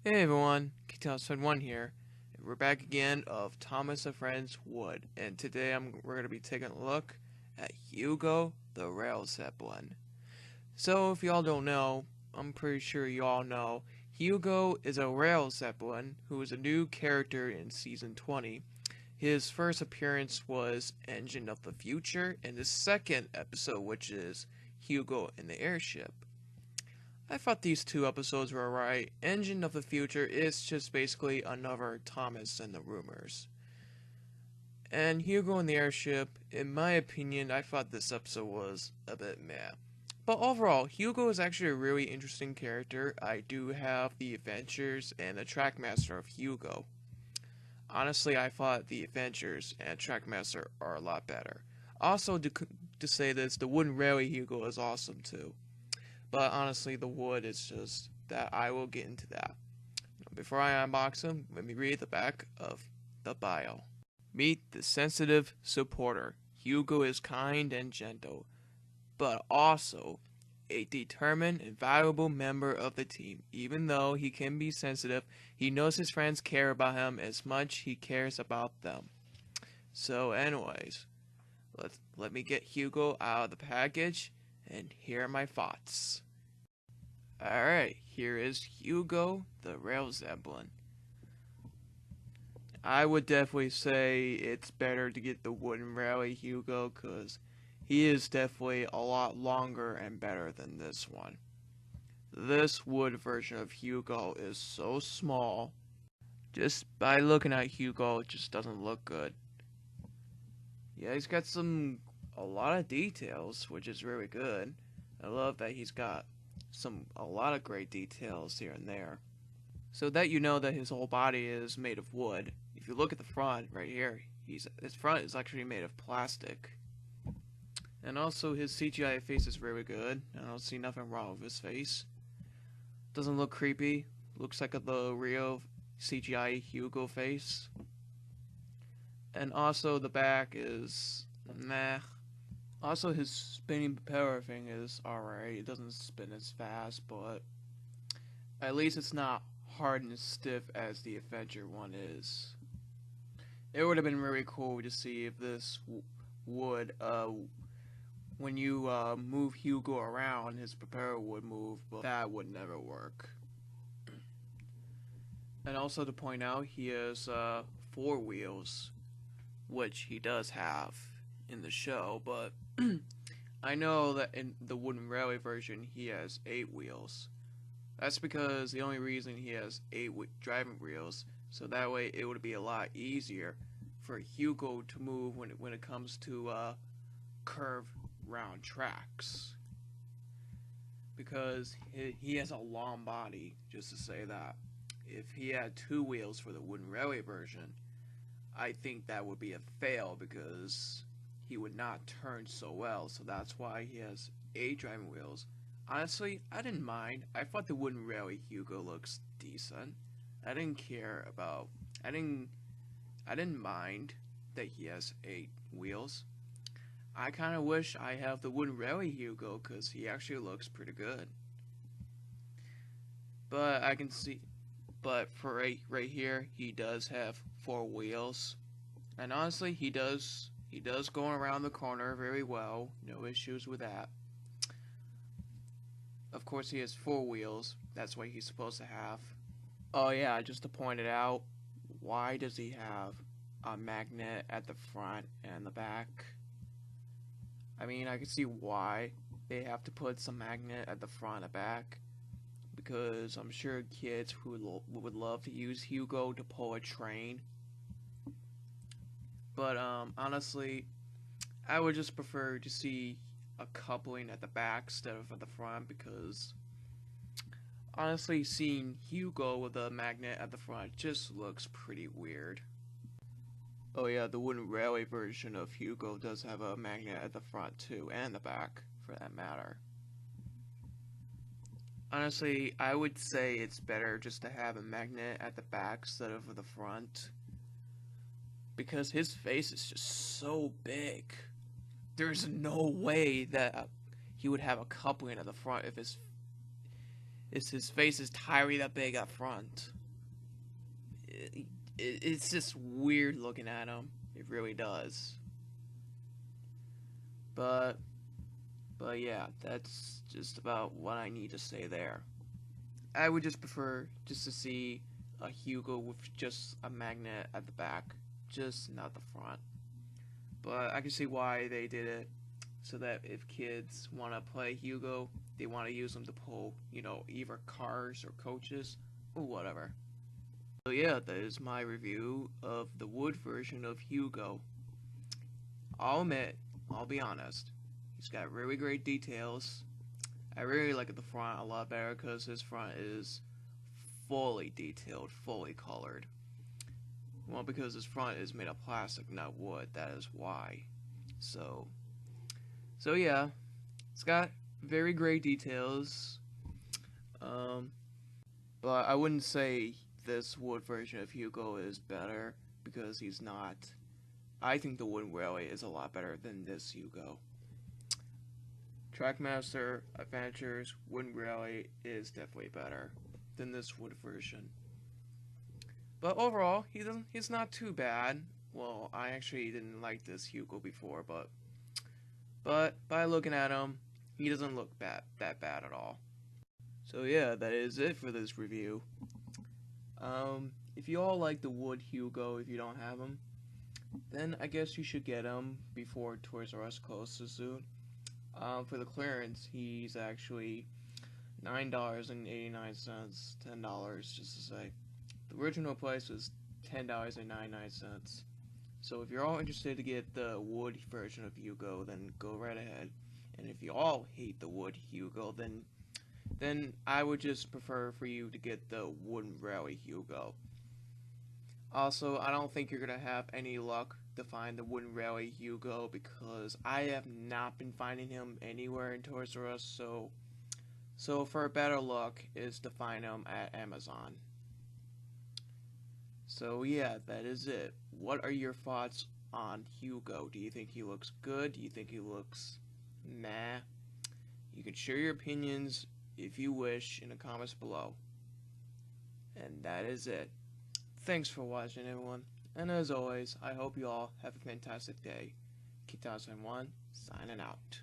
Hey everyone, K-Town1 here, and we're back again of Thomas and Friends Wood, and today we're going to be taking a look at Hugo the Rail Zeppelin. So if y'all don't know, I'm pretty sure you all know, Hugo is a Rail Zeppelin who is a new character in Season 20. His first appearance was Engine of the Future in the second episode, which is Hugo in the Airship. I thought these two episodes were alright. Engine of the Future is just basically another Thomas and the Rumors. And Hugo in the Airship, in my opinion, I thought this episode was a bit meh. But overall, Hugo is actually a really interesting character. I do have the adventures and the Trackmaster of Hugo. Honestly, I thought the adventures and Trackmaster are a lot better. Also, to say this, the Wooden Railway Hugo is awesome too. But honestly, the wood is just that I will get into that. Before I unbox him, let me read the back of the bio. Meet the sensitive supporter. Hugo is kind and gentle, but also a determined and valuable member of the team. Even though he can be sensitive, he knows his friends care about him as much he cares about them. So anyways, let me get Hugo out of the package, and here are my thoughts. Alright, here is Hugo the Rail Zeppelin. I would definitely say it's better to get the wooden rally Hugo because he is definitely a lot longer and better than this one. This wood version of Hugo is so small. Just by looking at Hugo, it just doesn't look good. Yeah, he's got a lot of details, which is really good. I love that he's got a lot of great details here and there. So that you know that his whole body is made of wood. If you look at the front right here, his front is actually made of plastic. And also his CGI face is really good. I don't see nothing wrong with his face. Doesn't look creepy. Looks like the real CGI Hugo face. And also the back is meh. Also, his spinning propeller thing is alright. It doesn't spin as fast, but at least it's not hard and stiff as the Adventure one is. It would have been really cool to see if this would, when you move Hugo around, his propeller would move, but that would never work. And also to point out, he has 4 wheels, which he does have in the show, but I know that in the wooden railway version he has 8 wheels. That's because the only reason he has 8 driving wheels, so that way it would be a lot easier for Hugo to move when it comes to curved round tracks. Because he has a long body, just to say that. If he had 2 wheels for the wooden railway version, I think that would be a fail because he would not turn so well, so that's why he has 8 driving wheels. Honestly, I didn't mind. I thought the wooden railway Hugo looks decent. I didn't care about. I didn't mind that he has 8 wheels. I kind of wish I have the wooden railway Hugo because he actually looks pretty good. But I can see. But for right here, he does have 4 wheels, and honestly, he does go around the corner very well. No issues with that. Of course, he has 4 wheels. That's what he's supposed to have. Oh yeah, just to point it out, why does he have a magnet at the front and the back? I mean, I can see why they have to put some magnet at the front and back, because I'm sure kids who would love to use Hugo to pull a train. But honestly, I would just prefer to see a coupling at the back instead of at the front, because honestly, seeing Hugo with a magnet at the front just looks pretty weird. Oh yeah, the wooden railway version of Hugo does have a magnet at the front too, and the back, for that matter. Honestly, I would say it's better just to have a magnet at the back instead of the front, because his face is just so big. There's no way that he would have a coupling at the front if is his face is entirely that big up front. It's just weird looking at him. It really does. But but yeah, that's just about what I need to say there. I would just prefer just to see a Hugo with just a magnet at the back, just not the front. But I can see why they did it, so that if kids want to play Hugo, they want to use them to pull, either cars or coaches or whatever. So yeah, that is my review of the wood version of Hugo. I'll admit, I'll be honest, he's got really great details. I really like the front a lot better because his front is fully detailed, fully colored. Well, because his front is made of plastic, not wood, that is why. So, so yeah, it's got very great details. Um, but I wouldn't say this wood version of Hugo is better because he's not. I think the wooden railway is a lot better than this Hugo. Trackmaster Adventures Wooden Railway is definitely better than this wood version. But overall, he's not too bad. Well, I actually didn't like this Hugo before, but by looking at him, he doesn't look that bad at all. So yeah, that is it for this review. If you all like the wood Hugo, if you don't have him, then I guess you should get him before Toys R Us closes soon. For the clearance, he's actually $9.89, $10 just to say. The original price was $10.99. So if you're all interested to get the wood version of Hugo, then go right ahead. And if you all hate the wood Hugo, then I would just prefer for you to get the wooden railway Hugo. Also, I don't think you're going to have any luck to find the wooden railway Hugo because I have not been finding him anywhere in Toys R Us, so for a better luck is to find him at Amazon. So yeah, that is it. What are your thoughts on Hugo? Do you think he looks good? Do you think he looks meh? You can share your opinions if you wish in the comments below. And that is it. Thanks for watching, everyone. And as always, I hope you all have a fantastic day. Keep 2001 signing out.